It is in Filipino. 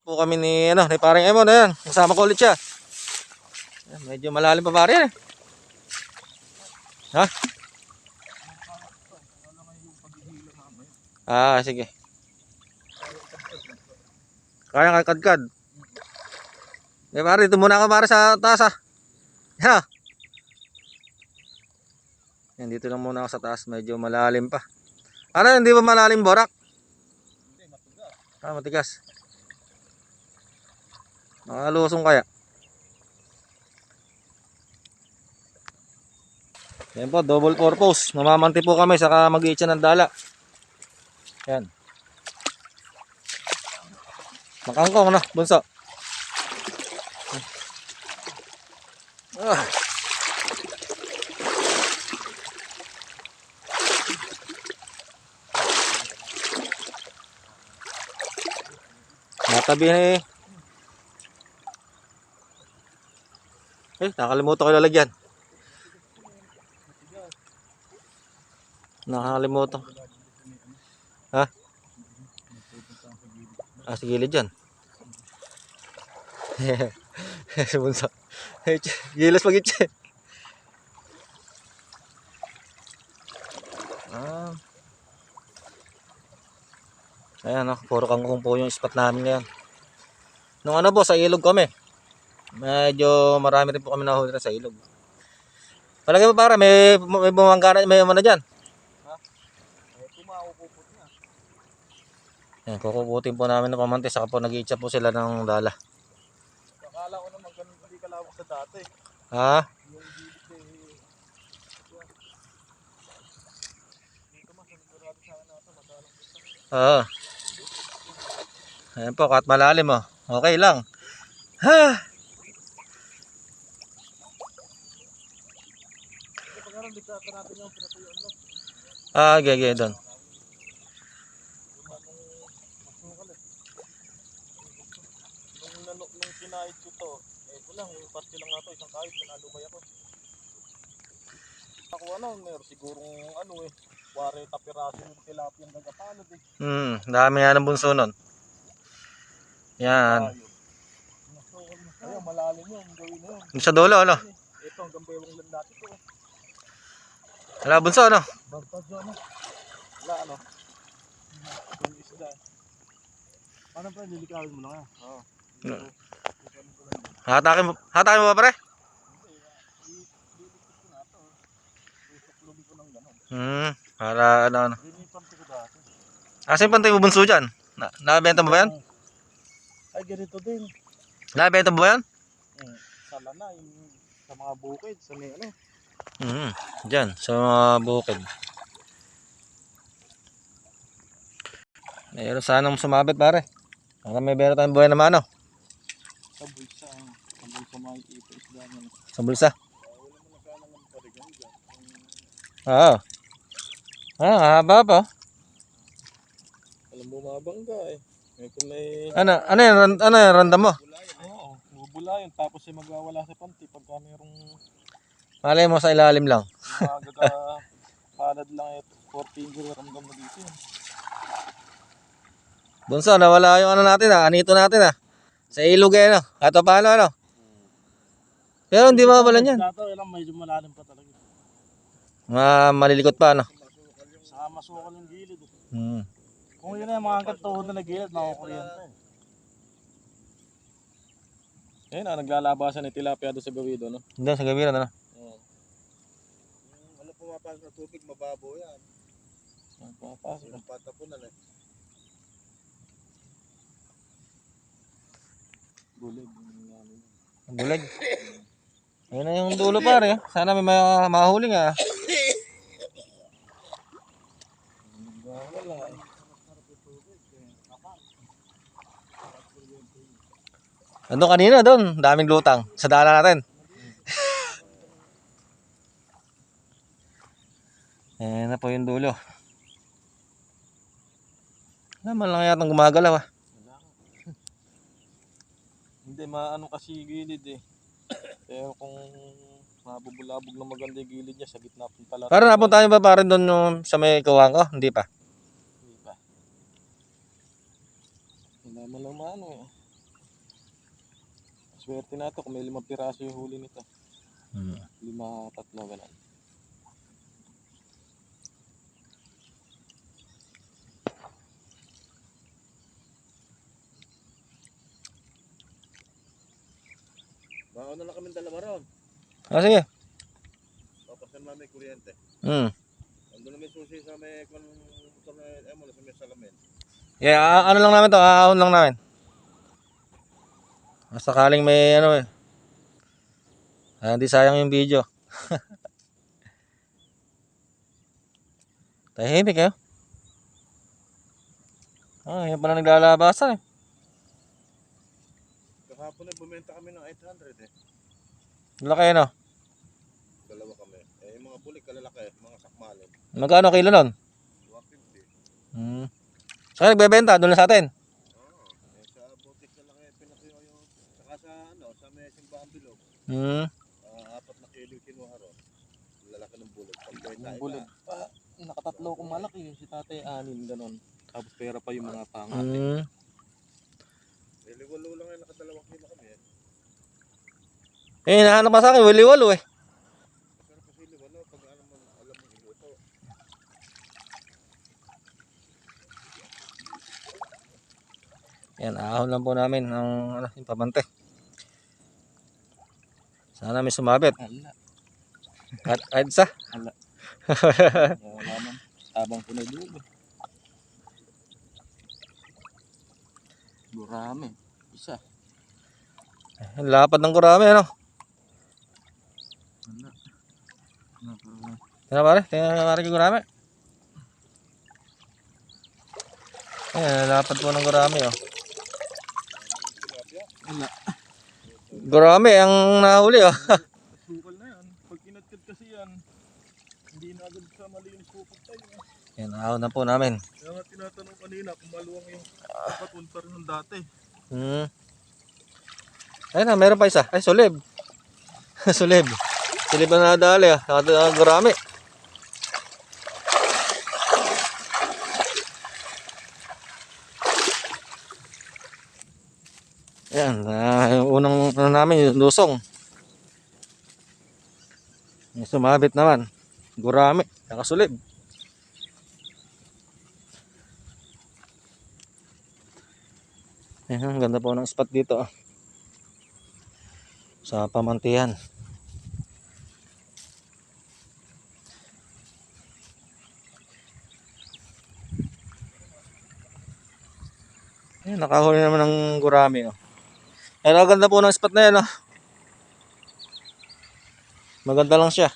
Po kami ni paring Emon, ayan. Kasama ko ulit siya. Ayan, medyo malalim pa pare. Ha? Sige. Kaya kakadkad. Pare, ito muna ako para sa taas Ha. Yan, dito lang muna ako sa taas, medyo malalim pa. Ano, hindi ba malalim, Borak? Hindi, matigas. Matigas. Makalusong kaya. Yan po, double purpose. Mamamanti po kami, saka mag-iitsa ng dala. Yan. Makangkong, bunso? Natabi na eh. Nakalimutan ko lalagyan. Nakalimutan. Ha? Sa gilid dyan. Si bunso. Gilas pag-itse. Ayan puro kangkong po yung spot namin ngayon. Nung po, sa ilog kami. Medyo marami rin po kami nahuli sa ilog. Palagi mo para may bumangga na, may umano dyan. Ha? Kumakupupot na. Ayan, kukuputin po namin ng pamanti, saka po nag-iitsa po sila ng dala. Akala ko naman ganun hindi kalawak sa dati. Ha? Yung gilid dito masigurado sa akin na ito, madalang Oo. Ayan po, kahit malalim okay lang. Ha! Gaya doon. Nung kinahit ko to, ito lang, yung parte lang nga to, isang kahit, pinalubay ako. Ako meron sigurong 40 piraso yung tilapia ng nagapalad Dami nga ng bunso nun. Yan. Ayun, malalim yun, gawin na yun. Sa dulo, Ito, hanggang bewang lang dati to. Wala bunso, Bantad yun, wala, yung isda. Paano pa, lilikawin mo lang, Oo. Hatakin mo ba, pare? Para Asa yung pantay mo bunso dyan? Nabenta mo ba yan? Ay, ganito din. Nabenta mo ba yan? Sa lana, sa mga bukid, sa may Dyan, sa mga bukid. Meron sanang sumabit, pare. Baka may meron tayong buhay naman, Sa bulsa may ito isda niya. Sa bulsa? Wala mo na sana ng parigan dyan. Oo. Haba pa. Alam mo mabangga may Ano yung randam mo? Oo, bubulayan tapos ay magwawala sa panty pagka mayroong Malay mo sa ilalim lang. palad lang 4 finger ramdam mo dito. Bunso, nawala yung natin anito natin sa ilog Ato paano Pero hindi mababalan yan. Dato lang medyo malalim pa talaga. Malilikot pa Saka masukal yung gilid. Kung yun yung mga hanggang tuhod na nagilid, makukuryente. Ayun naglalabasan ng tilapia doon sa gawido, Doon sa gawiran, Oo. Wala pumapasok na tubig, mababaw yan. Pumapasok. Ang patapunan Bulag. Bulag. Ayun na yung dulo, pare. Sana may mahuli nga. Wala. Andun kanina, daming lutang sa dala natin. Ayan na po yung dulo. Naman lang yatang gumagalaw Hindi maano kasi gilid Pero kung mabubulabog na maganda yung gilid niya sa gitna ng talat. Parang napunta tayo ba parang doon sa may kawang ko? Hindi pa. Hindi pa. Hindi naman lang maano Swerte na to kung may 5 piraso yung huli nito. Hmm. 5, 3, ganun. Baka na lang kami dalawa ron. Ah, sige. Papasan namin kuryente. Hmm. Ando na may susi sa may kung motor na mo sa may salamin. Yeah, ano lang namin to, aahon lang namin. Sakaling may ano eh. Hindi sayang yung video. Tahimik eh. Yan pala naglalabasan eh. Kahapon ay bumenta kami ng 800 eh. Laki ano. Dalawa kami. Eh yung mga bulik kalalaki, mga sakmalin. Magkano kilo nun? 150. Hmm. Saka nagbebenta, doon lang sa atin. Oo. Eh sa botis na lang eh pinatuyo yung saka sa ano, sa may simbahan bilog. Hmm. 4 na kilo yung kinuha ron. Lalaki ng bulig. Yung bulig. Nakatatlo kong malaki. Si tatay 6 ganon. Tapos pera pa yung mga pangati. Hmm. Eh liwalo lang eh, nakadalawang kilo kami eh. Hinahanap pa sa akin, wali-walo eh. Pero kasi liwalo, pag alam mo iluto. Yan, ahon lang po namin ng yung pabante. Sana may sumabit. Ala. Kahit isa. Ala. Wala man. Tabang ko na dulo. Durami. Isa. Ang lapad ng gurami ano. Ala. Tingnan pare yung gurami. Ayan, lapad po ng gurami oh. Ala. Gurami ang nahuli oh. Sukal na yan. Pag kinatkat kasi yan, hindi na agad sa mali yung supot tayo. Yan, ahon na po namin. Kaya nga tinatanong kanina kung maluwang yung patun pa rin ng dati. Hmm. Ayun na, meron pa isa. Ay, sulib. Sulib. Sulib na nadali ah. Gurami. Ayan, yung unang ano namin, yung lusong. Yung sumabit naman. Gurami, nakasulib. Ayan, ang ganda po ng spot dito. Sa Pamantian. Ayan, nakahuli naman ng gurami. Ayan, ang ganda po ng spot na yan. Maganda lang siya.